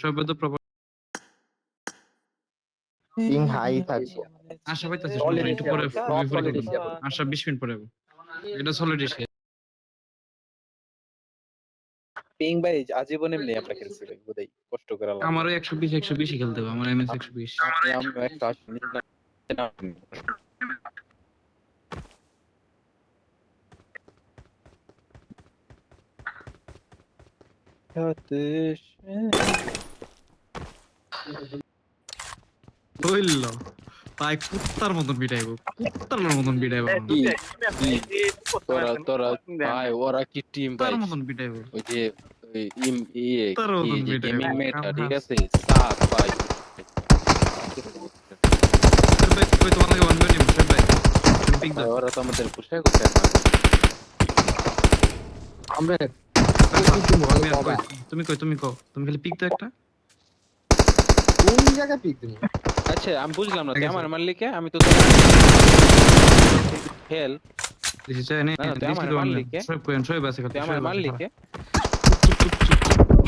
সবাই তো proper ping high থাকবো। আশা পাইতেছে Solid একটু এসে পরে আমার, সব solid এসে আমার। আশা 20 মিনিট পরে এটা সলিড এসে পিং ভাই আজীবন এমনি আমরা খেলছি ভাই, বোধহয় কষ্ট করে লাগবে। আমারও 120 খেলতে হবে, আমার এমএস 120। আমি 180 না। হইল ভাই কুত্তার মতন বিড়াইবো, কুত্তার মতন বিড়াইবো, তোরা ভাই ওরা কি টিম ভাই, কুত্তার মতন বিড়াইবো, ওই যে ওই ইয়ে কুত্তার মতন বিড়াইবো। গেমিং মেটা ঠিক আছে, সাত ভাই কই তোমার লাগে ওয়ান মিনিট মুশারফ ভাই পিক দাও। ওরা তো আমাদের পুষে করতে না। আমরা তুমি কও তুমি খালি পিক দাও একটা। কোন জায়গায় পিক দিমু? আচ্ছা আমি বুঝলাম না, ঠিক আছে। আমার মালিকে আমি তো খেল দিছি চাই নেই না, তুই আমার মালিকে? সব কোয়েন সব আছে তুই আমার মালিকে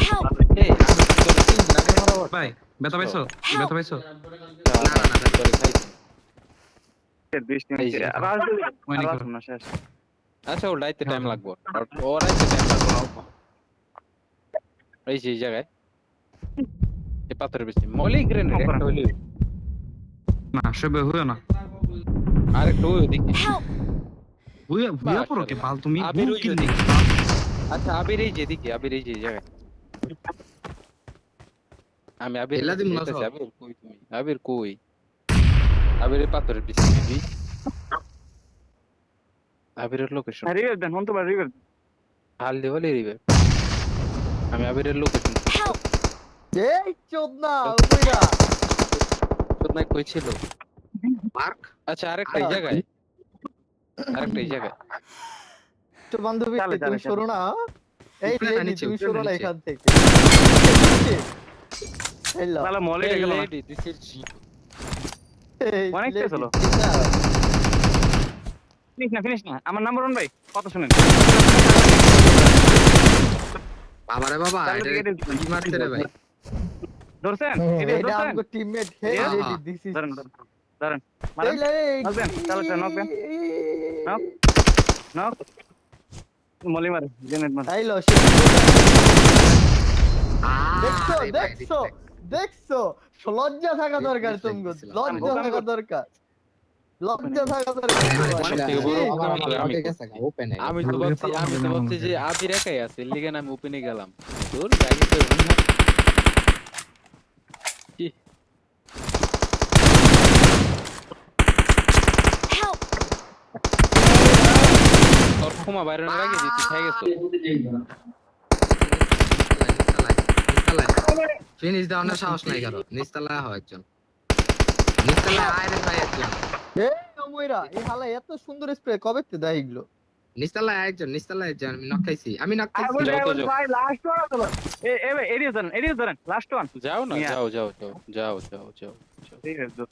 Help! এই আমি তোর তিন দিন আগে মারা ভাই ব্যথা পাইছো? ব্যথা পাইছো? আচ্ছা ওর রাইতে টাইম লাগবে, ওর রাইতে টাইম লাগবে। এই যে এই জায়গায় এই পাথরের বেশি মলি গ্রেনেড একটা হইলো, না সব হইও না, আর একটা ওই দেখি। Help! হইয়া পড়ো কে পাল তুমি আবির ভুল ওই কিন যে দেখি। আচ্ছা আবির এই যে দেখি, আবির এই যে এই জায়গায় আমি আবির এলা দিম না দেখতেছি। সব। আবির কই তুমি? আবির কই? আবিরের পাথরের বেশি দিবি। আবিরের লোকেশন হাল দেওয়ালে রিবে। আমি আবিরের লোকেশন Help! এই চোদনা ওইরা কোথায় কই ছিল? পার্ক আচ্ছা আরেকটা এই জায়গায়, আরেকটা এই জায়গায়। তো বান্ধবী তুমি সরো না। এই উপরে লেডি নিচে, তুমি উপরে সরো না নিচে। এখান থেকে। Hello Hey, lady, this is Jeep. আমার নাম্বার 1 ভাই কত শুনেন বাবারে বাবা তাহলে এটা এটা কি মারছে রে ভাই? ধরছেন এটা ধরছেন আমগো টিমমেট হে Yeah. লেডি দিস ইজ ধরেন ধরেন মারেন knock দেন, চালো চালো, knock দেন। নক মলি মারে জেনেট মারে আইলো দেখছো দেখছো দেখছো লজ্জা থাকা দরকার তুমি, লজ্জা থাকা দরকার, লজ্জা থাকা দরকার। আমি তো ভাবছি যে আবির একাই আছে, এর লিগে আমি ওপেনে গেলাম। তোর ব্যাগে তো কি Help! তোর ক্ষমা বাইরে আগে দিতে খাই গেছো। ফিনিশ দেওয়ার সাহস নাই কারো। নিচতলায় হয় একজন, নিচতলায় আয় রে ভাই একজন, এই ওময়রা এই হালা এত সুন্দর স্প্রে কবে তে দেয় এগুলো? নিচতলায় একজন, নিচতলায় একজন। আমি নক খাইছি, আমি নক খাইছি। যাও তো যাও। ভাই লাস্ট ওয়ান হলো এ ভাই এরিয়া ধরেন লাস্ট ওয়ান যাও না, Yeah. যাও যাও যাও যাও যাও যাও যাও। ঠিক আছে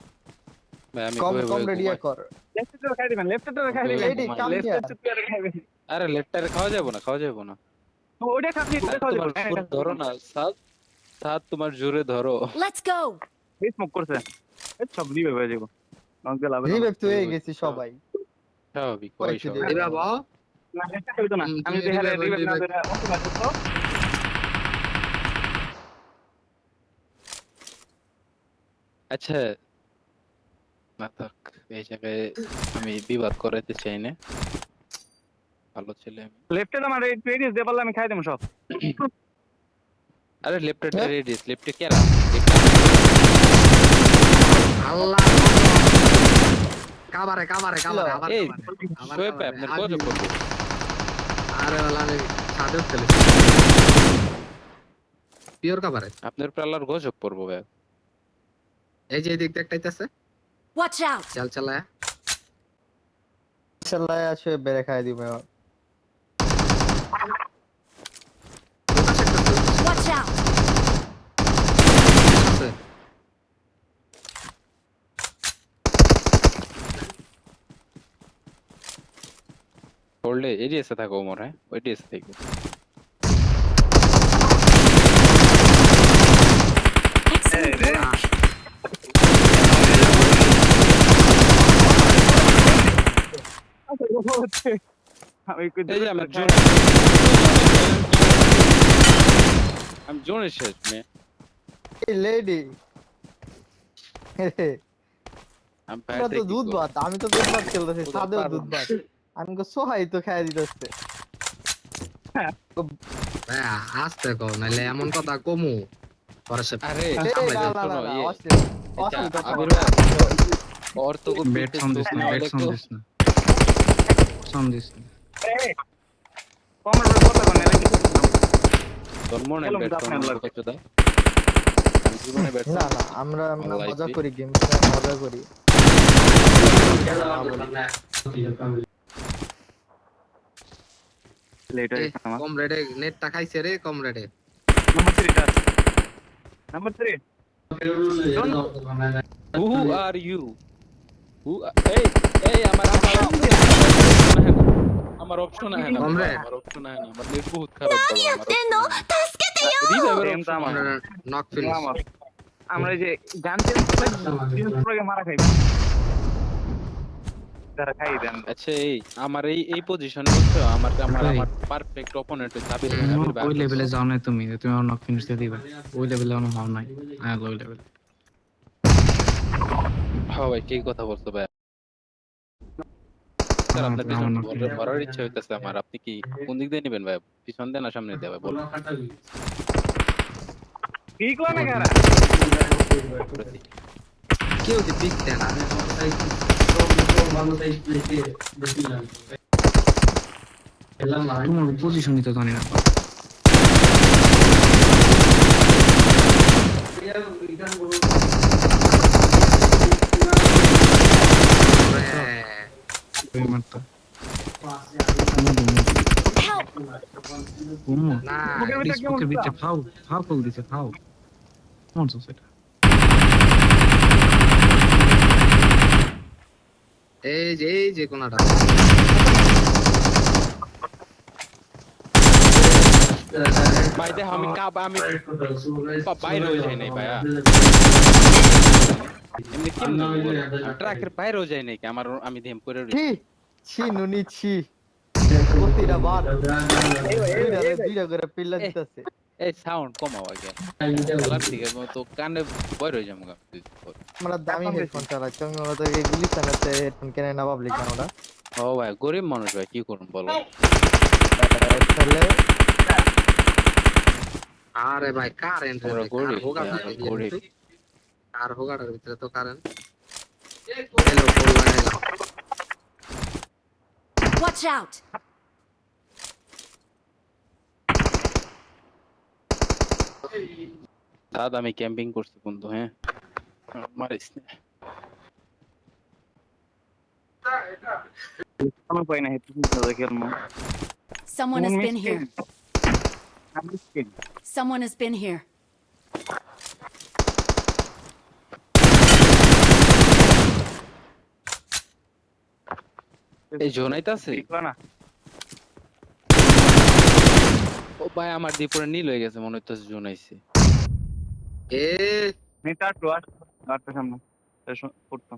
ভাই আমি কম কই কম কই রেডিয়া কর। লেফট টু খাই দিবেন লেফট টু খাই দিবেন Lady, come here. Left to খাইবেন আরে লেফটারে খাওয়া যাবে না, খাওয়া যাবে না। ওটা খাবি ওটা খাওয়া তোমার যাবে ফুট ধরো না, সাত সাত তোমার জোরে ধরো। Let's go! স্মোক করছে এই সব দিবে হয়ে যাবে নক দিলে হবে রিভাইভ তো হয়ে গেছি সবাই। স্বাভাবিক পরে ওই কি সব। দিবে? এরা বাবা না লেফট হইতো না আমি তুমি দেখালে revive, রিভাইভ না revive. দেরা ওকে না করতো আচ্ছা না থাক, এই জায়গায় আমি বিবাদ করাতে চাই না, ভালো ছেলে আমি। লেফটে আমার এই পেরিস দে পারলে আমি খাই দেব সব আরে লেফটে হ্যাঁ? রেডিস, লেফটে কেরা আল্লাহ কাবারে কাবারে কাবারে আবার এই কাবারে, আবার সোয়ে কাবারে। আপনার কত করব? আরে ওলা আমি ছাদে উঠতে পিওর কাবারে। আপনার প্রালার গজব পড়বো ভাই। এই যে দিক দেখটাইতেছে Watch out! চাল চালায় ইনশাআল্লাহ আসে বেরে খাই দিবে। Watch out! পড়লে এরিয়াসে থাকো ওমর, হ্যাঁ ওই ডিএসে থাকো। হচ্ছে আমি কই এই যে আমার জোন আমি জোনের শেষ মে এই লেডি আমি আমরা তো দুধ ভাত, আমি তো দুধ ভাত খেলতেছি, দুধ সাদেও ভাত দুধ ভাত। আমি তো সোহাই তো খাই দিতেছে। ভাই আস্তে কও নাইলে এমন কথা কমু পরে সে আরে এই সামলাই না যাবে। না না শোনো, না, ইয়ে, অশ্লীল এটা অশ্লীল কথা আবির বলো। ভাই ওর তো বেড সাউন্ড দিস না, বেড সাউন্ড দিস না, সাউন্ড দিস না। কমেন্ট কথা কোন লাগে তোর মনে চলো, বেড আপনার লাগবে। কত দা আমি জীবনে বেড না না, আমরা আমার মজা life-এ। করি, গেম মজা করি। লেট হয়ে এ, গেছে আমার কম রেটে নেটটা খাইছে রে কম রেটে। Number 3 who are you who এই এই আমার অপশন আছে না Comrade. আমার অপশন আছে না আমার নেট বহুত খারাপ বাবা আমার option আছে না। রিভাইভের Game তো option আমার। আছে না। Knock finish. আমার আমরা এই যে গান চেঞ্জ করে মারা খাইব তারা খাই দেন আচ্ছা এই আমার এই পজিশনে বুঝছো আমার আমার এই। আমার পারফেক্ট অপোনেন্ট হচ্ছে আবির ওই লেভেলে যাও না তুমি, তুমি আমার নক ফিনিশ দিয়ে দিবা। ওই লেভেলে আমার হও নাই, হ্যাঁ ওই লেভেলে। হ্যাঁ ভাই ঠিক কথা বলছো ভাই স্যার আপনার আমার পিছন knock finish। ভরার ইচ্ছা হইতেছে আমার আপনি কি কোন দিক দিয়ে নেবেন ভাই পিছন দিয়ে না সামনে দিয়ে ভাই বলুন ঠিক হয় না কারা কেউ কি পিক দেন না? তোমার পজিশনই তো জানি না। হ্যাঁ। ওই মারটা। Help! উম্মু, না ফেসবুকের ভিতরে ফাউ ফাউ কল দিছে ফাউ। কোন সেটা? এই যে কোনাটা। ভাই দেখ আমি আমি বাইরে হয়ে যাই নাই ভাইয়া এমনি কেমন ট্রাকের বাইরেও যাই নাই কি আমার আমি দেম করে ছি ছি নুনি ছি, প্রতিটা বার দুইটা করে পিল্লা দিতেছে। এই সাউন্ড কমাও আগে খেলার দিকে তো কানে বয় রয়ে যাবো আমরা দামি হেডফোন চালাই, তুমি ওরা এই গুলিস্তানের হেডফোন কেনে না পাবলিক না ওরা। ও ভাই গরিব মানুষ ভাই কি করুন বলো তাহলে আরে ভাই কারেন্ট রে ওরা ভাই, গরিব কার হোগাটা ভাই, দেখি গরিব। একটু। কার হোগাটার ভিতরে তো কারেন্ট। হ্যালো ফোন লাগাইলাম। Watch out! দাদা আমি ক্যাম্পিং করছি বন্ধু হ্যাঁ মারিস না কোনো পাই না হেডফোন দেখে আমি Someone has been here. Someone has been here. এই জোনাইতাছে ঠিক হয় না ও ভাই আমার দ্বীপরে নীল হয়ে গেছে মনে হইতেছে জোনাইছে এ নেতা তো আর সামনে করতো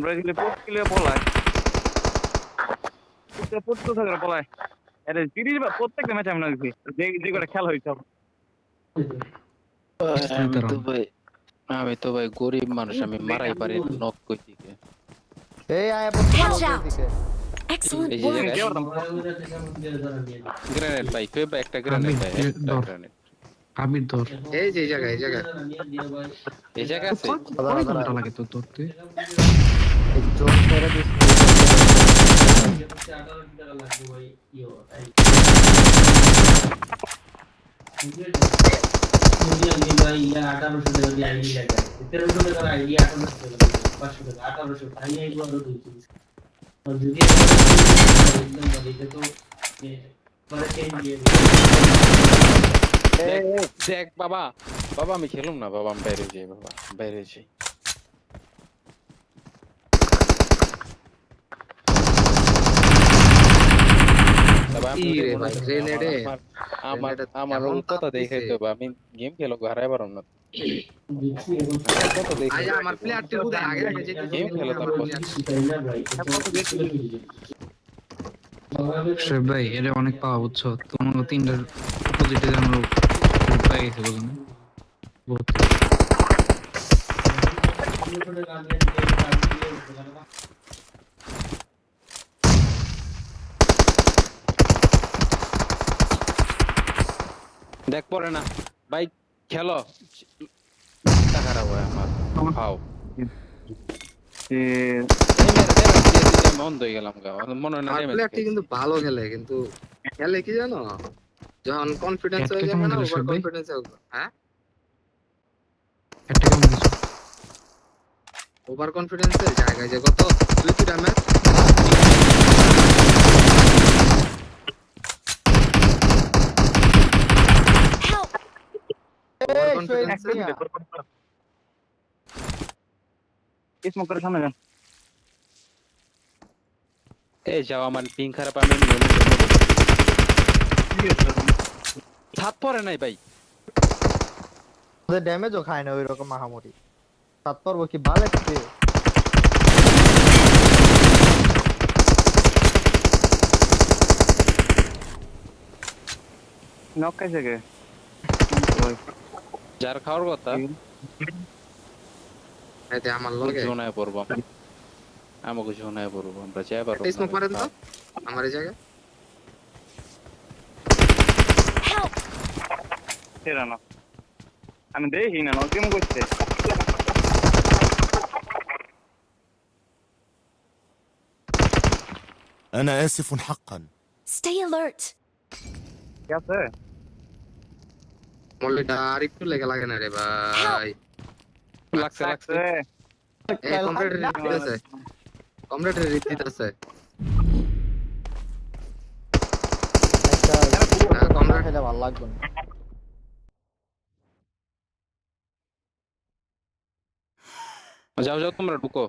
ব্রাজিলে পোস্ট কিলে পলায় পোস্ট তো থাকে পলায় আরে সিরিজ বা প্রত্যেকটা ম্যাচ আমি দেখছি যে করে খেলা হইছে আমি তো ভাই গরিব মানুষ আমি মারাই পারি নক কই দিকে এই আয়া Watch out! Excellent এই যে work. জায়গায় গ্রেনেড ভাই কেউ একটা গ্রেনেড ভাই একটা গ্রেনেড আবির ধর। এই যে এই জায়গায় এই জায়গা আছে কয় ঘন্টা লাগে তোর ধরতে? জোন করে দিস। দেখ বাবা বাবা আমি খেলুম না বাবা আমি বাইরে যাই বাবা বাইরে যাই বাবা আমি রে ভাই গ্রেনেডে আমার গ্রেনেডে আমার এমন ওর কথা তাপ দেখে দিছে। তো আমি গেম খেলো হারাই পারো না আমার কথা দেখে আজ আমার প্লেয়ারটি কোথায় আগে আগে যেতে গেম খেলো আমার তারপর শোয়েব ভাই এটা অনেক পাওয়া বুঝছো, তোমার তিনটার অপোজিটে আমরা পেয়ে গেছে বুঝলেন বহুত। দেখ পরে না ভাই খেলো টাকা খারাপ হয় আমার খাও যে এই মেরে দে ভাই, দিয়ে দিতে মন হয়ে গেলাম গা মনে হয় না আমার ড্যামেজ প্লেয়ারটি কিন্তু ভালো খেলে, কিন্তু খেলে কি জানো, যখন কনফিডেন্স একটা হয়ে কেমন যাবে না, খেলে ওভার শোয়েব ভাই? কনফিডেন্স হ্যাঁ একটা কেমন কিছু ওভার কনফিডেন্সের জায়গায় যে কত 2-3টা ম্যাচ Help! ওভার এই কনফিডেন্স শোয়েব মিয়া, স্মোক করে সামনে যান এই যাও আমার পিং খারাপ আমি ছাদ পরে নাই ভাই ওদের ড্যামেজও খায় না ওই রকম মাহামরি। সাত পর্ব কি ভালো লাগছে? নক খাইছে কে যার খাওয়ার কথা এতে আমার লগে জোনায় পড়বো আমাকে জোনায় পড়বো আমরা যাই পারবো স্মোক মারেন তো আমার এই জায়গায় Help! সেরা না আমি দেখি না নক কেমন করছে أنا آسف حقا. Stay alert. কি আছে মল্লিটা আর একটু লেগে লাগে না রে ভাই। লাগছে লাগছে এই কমপ্লিট রিপিট আছে, কমপ্লিট রিপিট আছে একটা কমরা খেলে ভালো লাগবে না। যাও যাও তোমরা ঢুকো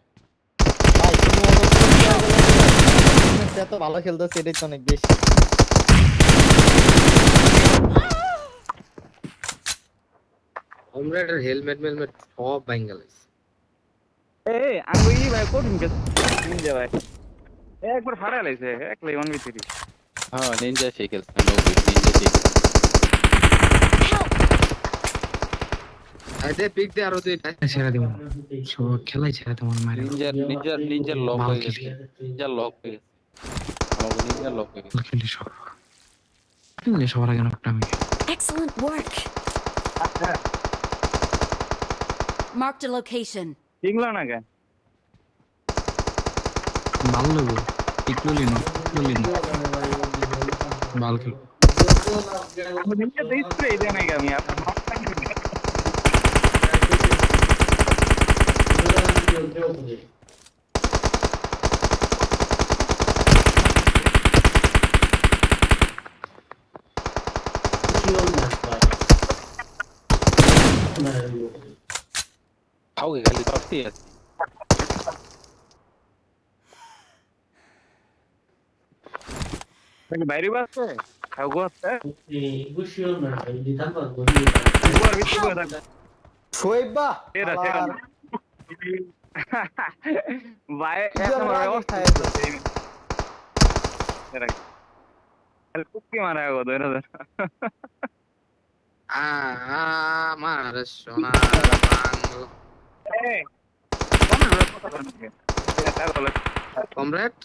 ভাই তুমি ওদের খেলতে গেলে যে এত ভালো খেলতেছে এটাই তো অনেক বেশি। কমরেডের হেলমেট মেলমেট সব বেঙ্গালিস এই আমি ভাই কোডিং কে নিয়ে ভাই একবার ফাড়া লাইছে একলাই 1v3 হ্যাঁ নিনজা শিখেছে নিনজা শিখেছে আইতে পিক দে আরো দুইটা ছেড়ে দিব সব খেলাই ছেড়ে দেবো মারে নিনজার লক ভালো হয়ে খেলি। গেছে নিনজার লক হয়ে গেছে আমাকে নিনজার লক হয়ে গেছে খেলি সব খেললে সবার আগে নকটা আমি Excellent work. Marked a location. ঠিকলো না কে ভালো লাগবে টিকলি না ভালো খেলো আমি দিনটা তো স্প্রে দেই নাই আমি খাওগে খালি পাচ্ছি আছে তুমি বাইরে বাসছে খাও গো আছে শোয়েব বা সেরা আবার ভাই দুজন এখন রাগে অবস্থা খায় তো। সেরা খালি কুকি মারা গো ধরে ধরে আমার সোনার বাংলা এই কমেন্ট কথা বলেন কে এটা বলে কমরেড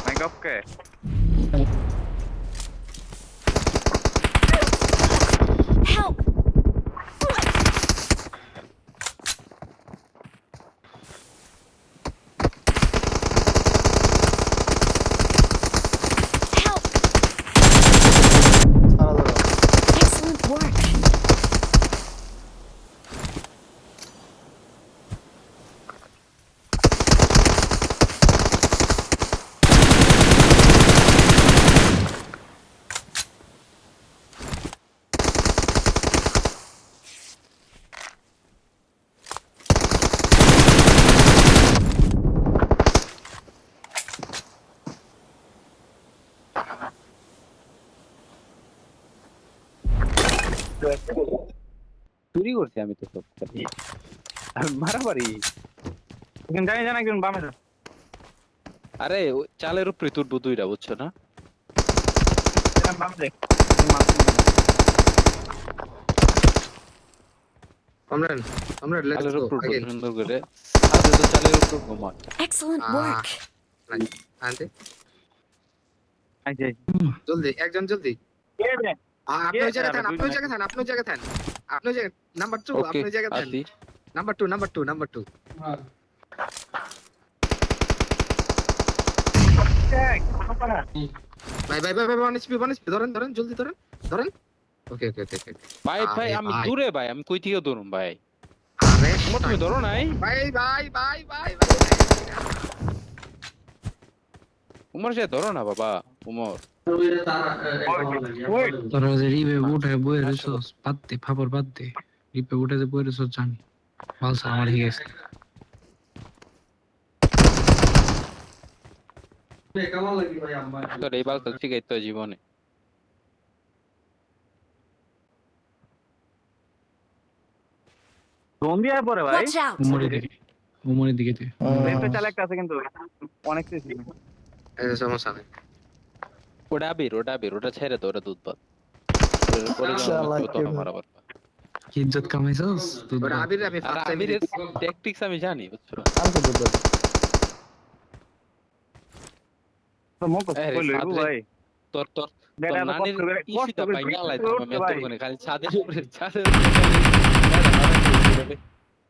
মাইক অফ কে Help! Help! সারা ধরো। Excellent work. চুরি করছি আমি তো সব আমি মারামারি এখানে জানি একজন বামে যা। আরে ওই চালের উপরে তুলবো দুইটা বুঝছো না এখানে বামে যাই। কমরেড কমরেড লেটস চালের গো উপর अगेन সুন্দর করে আরে তো চালের উপর ঘুমায় Excellent work. আনতে আই যাই। জলদি একজন জলদি কে রে? আপনি ওই জায়গায় থাকেন দুই আপনি ওই মিনিট। জায়গায় থাকেন আপনি ওই জায়গায় থাকেন আপনি ওই জায়গায় নাম্বার 2 ওকে আপনি ওই জায়গায় থাকেন আসি নাম্বার 2 ভাই ওয়ান এসপি ধরেন জলদি ধরেন ওকে ভাই ভাই আমি দূরে ভাই আমি কই থেকে ধরুম ভাই আরে তোমার তুমি ধরো নাই ভাই উমর সে ধরো না বাবা উমর তোরা যে রিবে উঠে বয়ে রেছস বাদ দে ফাপর বাদ দে রিবে উঠে যে বয়ে রেছস জানি বালসা আমার হয়ে গেছে তোর এই বাল তো শিখাই তো জীবনে জম্বি আয় পরে ভাই। Watch out. উমরের দিকে তুই রেফে চালে একটা আছে কিন্তু অনেক কিছু। এই সমস্যা নেই ওটা ছেড়ে তো ওটা দুধ পাত শালা কেমন। মারাবার কি ইজ্জত কামাইছস তুই ওটা আবির আমি আর ফার্স্ট টাইম আমির ট্যাকটিক্স আমি জানি বুঝছো আনতে দুটো তো মুখ আরে কইলো সাদরে। ভাই। তোর ডেটা তো নানির কষ্ট করে ইস্যুটা পাই না লাইতে আমি ভাই। এত করে খালি ছাদের উপরে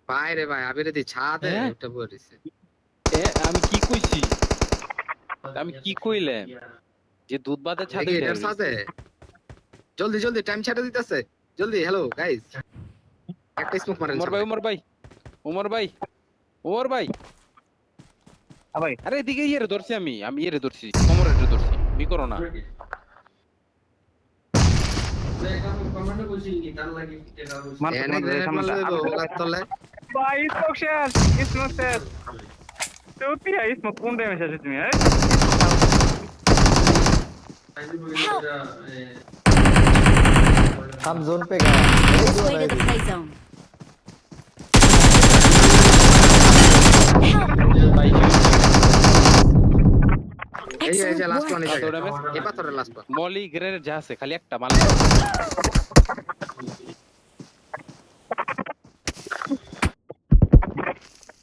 ভাই রে ভাই আবির দি ছাদে হ্যাঁ? একটা বয়ে দিছে আমি কি কইছি আমি কি কইলাম যে দুধ বাদে ছাদে দেখি এটার উঠে সাথে জলদি টাইম ছেড়ে দিতেছে জলদি হ্যালো গাইস একটা স্মোক মারেন উমর ভাই ভাই আরে এদিকে ইয়েরে ধরছি আমি ইয়েরে ধরছি কোমরের ধরছি বি করো না মারতে এনে মারতে গ্রেনেড সামনে মারলে ওলার তলে ভাই স্মোক শেষ স্মোক শেষ তুই আই স্মোক কোন টাইমে শেষ তুমি হ্যাঁ हम जोन पे गए This way to the play zone. Help. ভাই এই যে Excellent লাস্ট ওয়ান work. এই জায়গা ড্যামেজ এই পাথরের লাস্ট ওয়ান মলি গ্রেনেড যা আছে খালি একটা মাল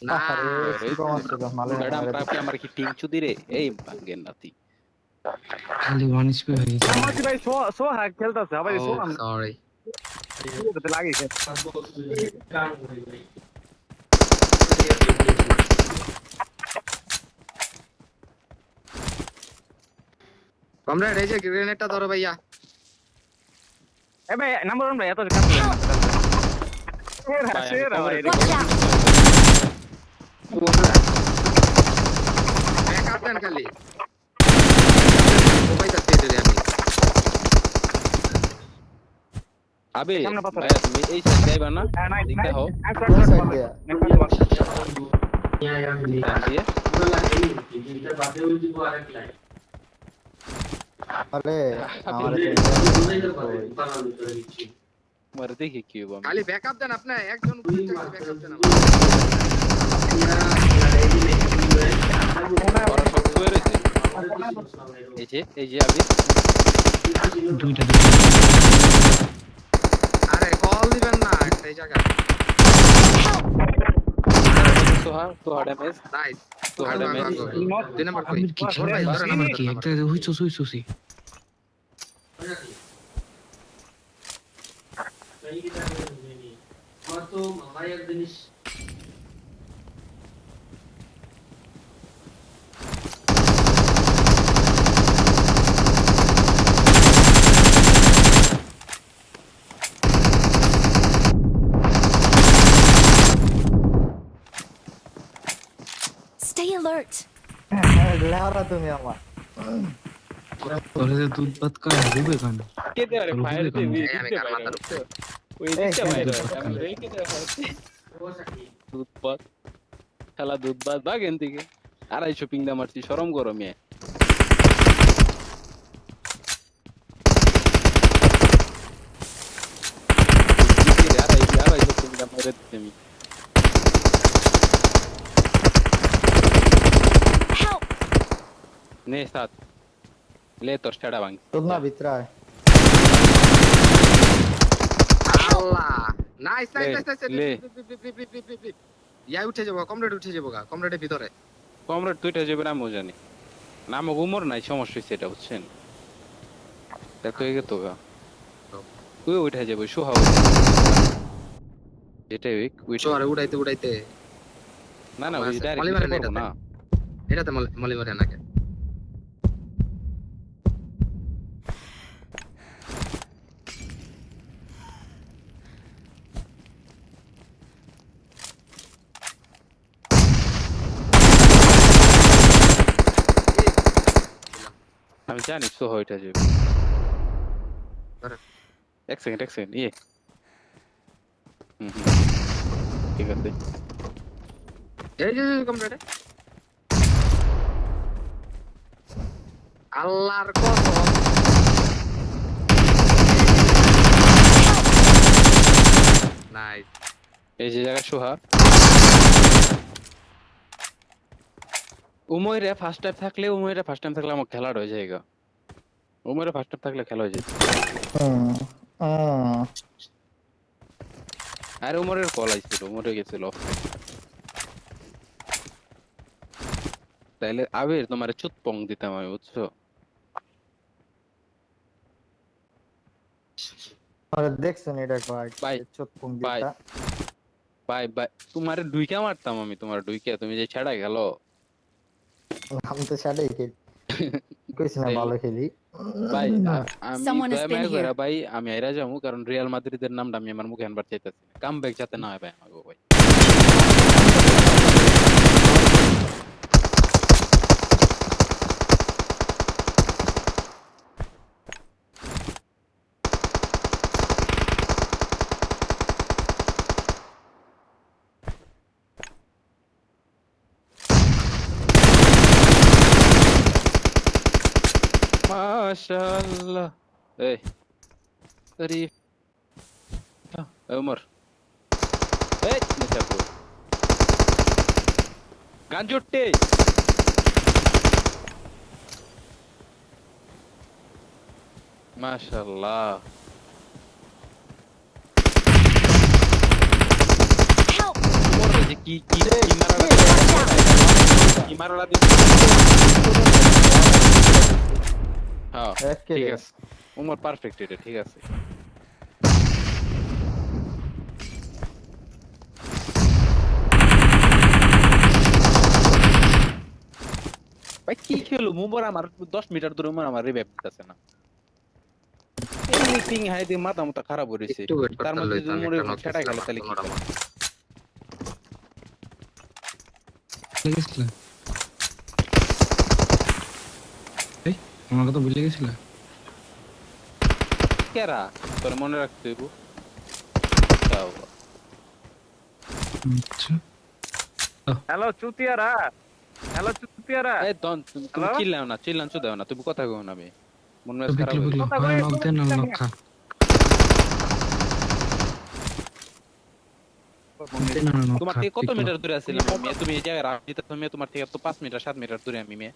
না ম্যাডাম আমার কি টিম চুদি রে এই ভাঙ্গেন নাতি খালি ওয়ান স্পি হয়ে গেছে আমার ভাই সো হ্যাক খেলতাছে ভাই সো সরি তো লাগিছে কমরেড এই যে গ্রেনেডটা ধরো ভাইয়া এ ভাই নাম্বার 1 ভাই এত কাজ করে সেরা ভাই Watch out. ব্যাকআপ দেন খালি ও ভাই যাচ্ছে দিলে আমি আবে সামনে পাথর। ভাই তুমি এই সাইড যাইবা না নাই দিকটা হও कौन साइड गया দিয়ে अरे हमारे মার দেখি কি হবে খালি ব্যাকআপ দেন আপনি একজন উপরে ব্যাকআপ দেন ওরা সব শুয়ে রয়েছে এই যে আবি দুইটা আরে কল দিবেন না এই জায়গা সোহা ড্যামেজ নাইস সোহা ড্যামেজ দুই নাম্বার কই আমির কি খেলা আমির কি একটা হইছস Stay alert. लारा तुम আমার তোরা যে দুধ ভাত করে ডুবে কেন কে দে আরে ফায়ার দে আমি কার মাথার উপরে ওই দিকটা বাইরে এই কে দে দুধ পাত খেলা দুধ পাত বাগেন থেকে 250 পিং দা মারছি শরম করো মে নে সাত লে তোর সেটা ভাঙ তোর না ভিতরায় আল্লাহ নাইস নাইস লে, নাইস নাইস লে। ইয়া উঠে যাবো কমরেড উঠে যাবো গা কমরেডের ভিতরে কমরেড তুইটা যাবে নামও জানি নাম উমর নাই সমস্যা হচ্ছে এটা বুঝছেন দেখ তো এগে তো গা তুই উঠে যাবে সোহা যেটাই উইক শহরে উড়াইতে উড়াইতে না না ওই ডাইরেক্ট মলিমারে না না এটাতে মলিমারে নাকি আমি জানি সোহা উঠে যাবে ধরে। এক সেকেন্ড ইয়ে ঠিক আছে এই যে কমরেড আল্লাহর কসম নাইস এই যে জায়গা সোহা উময়রে ফার্স্ট টাইম থাকলে আমার খেলার হয়ে যায় গা উময়রে ফার্স্ট টাইম থাকলে খেলা হয়ে যেত আরে উমরের কল আইছিল উমরে গেছিল তাইলে আবির তোমার চুত পং দিতাম আমি বুঝছো আরে দেখছেন এটা কয় বাই, চোৎপুং বাই। দিতা বাই বাই তোমার ডুইকা মারতাম আমি তোমার ডুইকা তুমি যে ছেড়া গেল আমি তো সাড়ে খেলি কইছ না ভালো খেলি ভাই না আমি Someone has দয়া been মায়া করে here. ভাই আমি আইরা যাবো কারণ রিয়াল মাদ্রিদের নামটা আমি আমার মুখে আনবার চাইতেছি কাম ব্যাক যাতে না হয় ভাই আমাকে ভাই মাশাআল্লাহ এই শরীফ ওমর এই নিচাপু গাঞ্জুট্টি মাশাআল্লাহ Help! ওমর যে কি মারালা দি হ্যাঁ একে ঠিক আছে উমর পারফেক্ট এটা ঠিক আছে ভাই কি খেলো উমর আমার 10 মিটার দূরে উমর আমার রিভাইভ দিতেছে না এমনি পিং হাই দিয়ে মাথা মাথা খারাপ হইছে একটু ওয়েট তার করতে মধ্যে লইতাম উমর একটা নক সেটা গেল তাহলে কি তোমরা গেছিল এই আমার কথা ভুলে গেছিল কেরা তোর মনে রাখতে হইব তাও আচ্ছা হ্যালো চুতিয়ারা এই দন তুমি Hello? চিল্লাও না দাও না তুমি কথা কও না আমি মন মেজাজ বিকলো খারাপ হয়ে বিকলো কথা হয় কয়ে নক দেন না নক খা দেন না নক তোমার খা থেকে কত বিকলো। মিটার দূরে আছিলাম আমি তুমি এই জায়গায় রাখতে তুমি তোমার থেকে তো 5 মিটার 7 মিটার দূরে আমি মেয়ে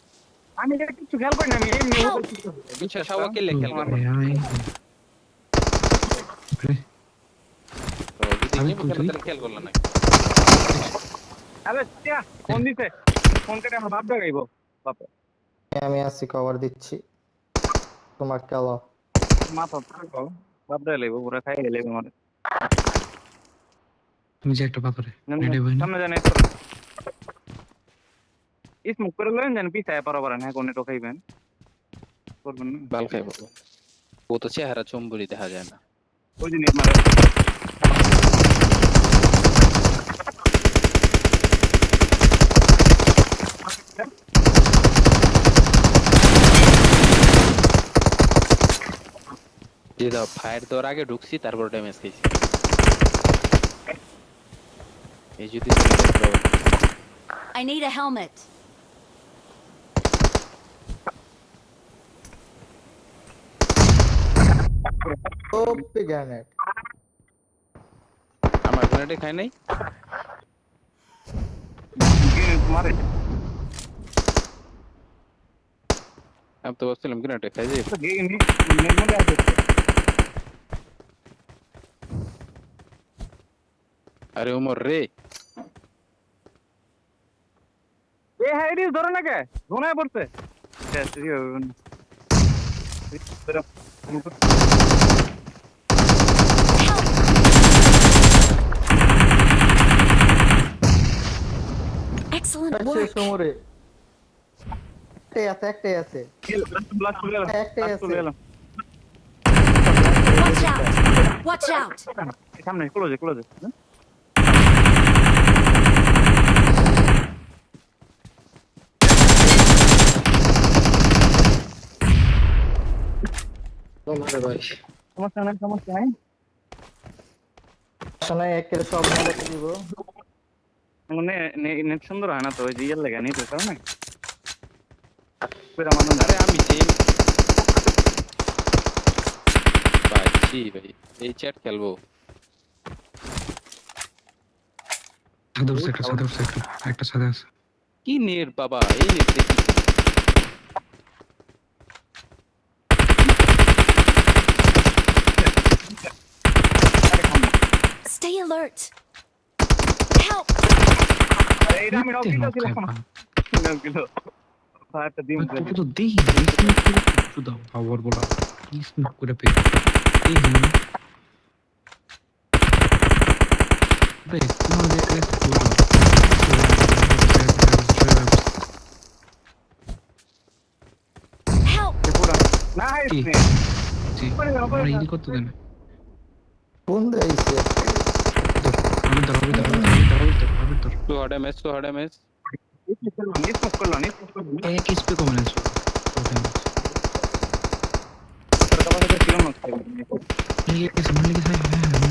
আমি এটা কিছু খেয়াল করি না আমি এমনি Help! বিচ্ছা শাওয়া কে লেখেল ওরে, করব আয়। ওরে, তো যদি আমি নিব কেন তুই- তাহলে খেয়াল করলা না আরে টিয়া ফোন দিছে ফোন কেটে আমার বাপ ডাকাইবো বাপ আমি আসছি কভার দিচ্ছি তোমার কালো মাথা থাকো বাপ ডাকাইবো পুরো খাই গেলে আমার তুমি যে একটা পাথরে নেড়ে বই না সামনে জানে স্মোক করে লইন জান পিছায় পারবারেন হ্যাঁ কোনে টোকাইবেন করবেন না বাল খাইবো ও তো চেহারা চম্বুরি দেখা যায় না ওই জিনিস মারে যে দাও ফায়ার দেওয়ার আগে ঢুকছি তারপর ড্যামেজ খাইছি এই যদি I need a helmet. OP grenade আমার গ্রেনেডে খাই নাই মারে আমি তো বলছিলাম গ্রেনেড খাই যাই। তো গেম নেট মধ্যে আছে। আরে ওমর রে, এ হ্যাঁ রে ধরে না কে ধোনায় পড়ছে। শেষ ই হবে না। Excellent শেষ work. সমরে একটাই আছে ব্লাস্ট চলে এলাম, একটাই ব্লাস্ট আছে। চলে এলাম। Watch out. Watch out. সামনে ক্লোজে ক্লোজে। আরে ভাই সমস্যা নাই সমস্যা নাই। শোনাই একের সব মেরে দিব। মানে নেট সুন্দর হয় না তো ওই যে ইয়ের লেগে নেটের কারণে। পুরা মানুষ আরে আমি যে ভাই জি ভাই এই চ্যাট খেলবো। ছাদে উঠছে একটা ছাদে আছে। কি নেট বাবা, এই নেট দেখি Stay alert. Help. এইটা আমি নক দিতে ছিলাম। নক দিল। একটা দিন তোকে তো দেখি শুধু পাওয়ার বলা কি স্মোক করে পেয়ে Help. পুরা নাইস কি? নে ইদি করতে দেন কোন দেইছে আমি দাঁড়াবি টু হার্ড এমএস নিস করলাম এক স্পে কমন আছে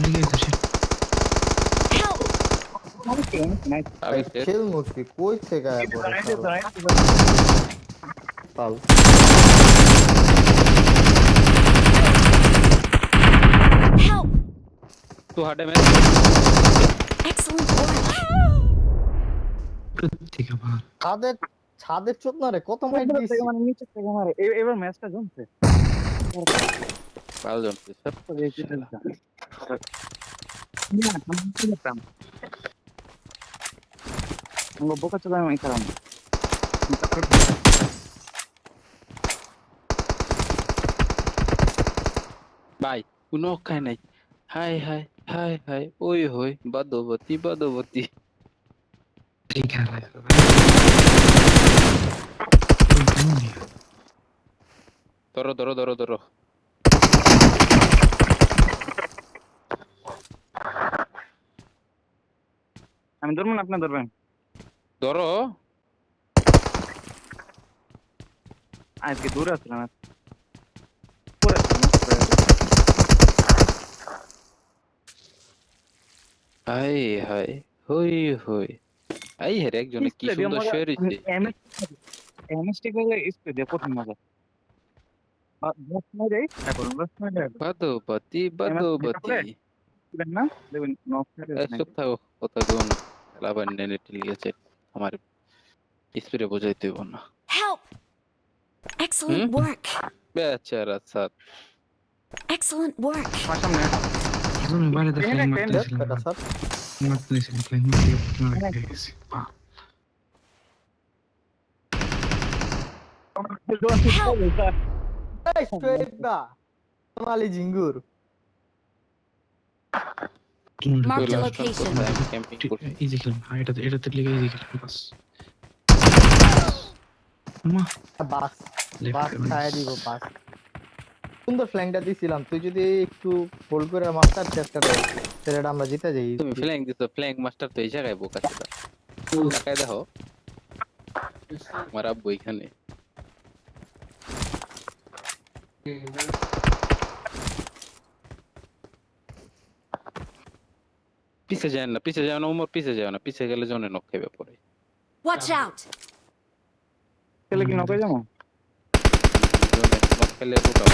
লেগে গেছে Help. আমি খেল মুক্তি কই থেকে আয়া পড়ে পাল Help. টু হার্ড এমএস Excellent work. ঠিক আছে ছাদের চোদ না রে কত মাইট দিছি এবার ম্যাচটা জমছে ভালো জমছে সব বোকা চলে আমি খারাপ ভাই কোনো খায় নাই। হাই হাই হাই হাই ওই হই বাদবতী ঠিক আছে ধরো আমি ধরবো না আপনি ধরবেন ধরো আজকে দূরে আসলাম হাই হাই হই হই আই হের একজনে কি সুন্দর শেয়ার হইছে। এমএসটি করে স্পিড দিয়ে প্রথম মজা বস না যাই এখন বস না যাই বাদবতী না দেখুন নক সব থাকো কথা গো না লাভার নেট লিয়েছে আমার স্পিডে বোঝাইতে হইব না। Help. Excellent work. বেচারা সাত Excellent work. আমার সামনে এখন বাইরে দেখে মারতেছিলাম এটা স্যার এই স্ট্রেট না সোনালি জিঙ্গুর Mark the location. ক্যাম্পিং করছি। ইজি খেলুন এটাতে লেগে ইজি খেলুন বাস বাস বাস খায় দিব বাস সুন্দর ফ্ল্যাংটা দিছিলাম তুই যদি একটু হোল্ড করে মাস্টার চেষ্টা কর তাহলে আমরা জিতে যাই তুমি ফ্ল্যাং দিছো, ফ্ল্যাং মাস্টার তো এই জায়গায় বোকা ছিল। তাকায় দেখো আমার আব্বু এখানে। পিছে যায় না উমর পিছে যায় না, পিছে গেলে জনে নক খাইবে পরে। Watch out. চলে কি নকে যাবো জনে নক খেলে বোকা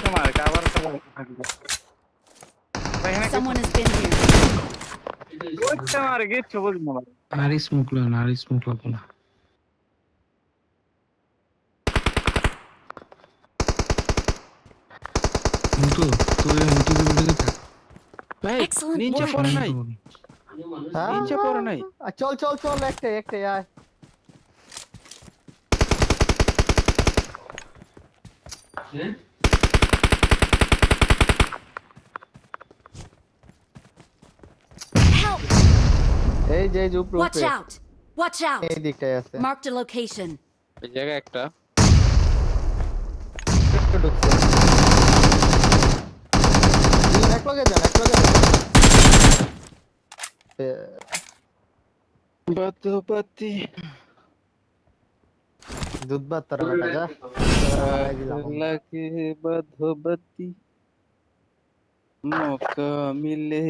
তোমার cover Someone has been here. তোমার গেছো বল না আর স্মোক লো না তো তুই তুই থাক ভাই Excellent নিনজা work. পড়ে নাই হ্যাঁ? নিনজা পড়ে নাই চল চল চল একটাই আয়। Help! এই যে উপরে Watch উপরে out! Watch out! এই দিকটায় আছে। Marked a location. এই জায়গায় একটা একটু ঢুকছে। এক লগে যান। বাদবাতি দুধ ভাত তারা বেটা যা। হারাই দিলাম আমরা। লাগে বাদবাতি মौका मिले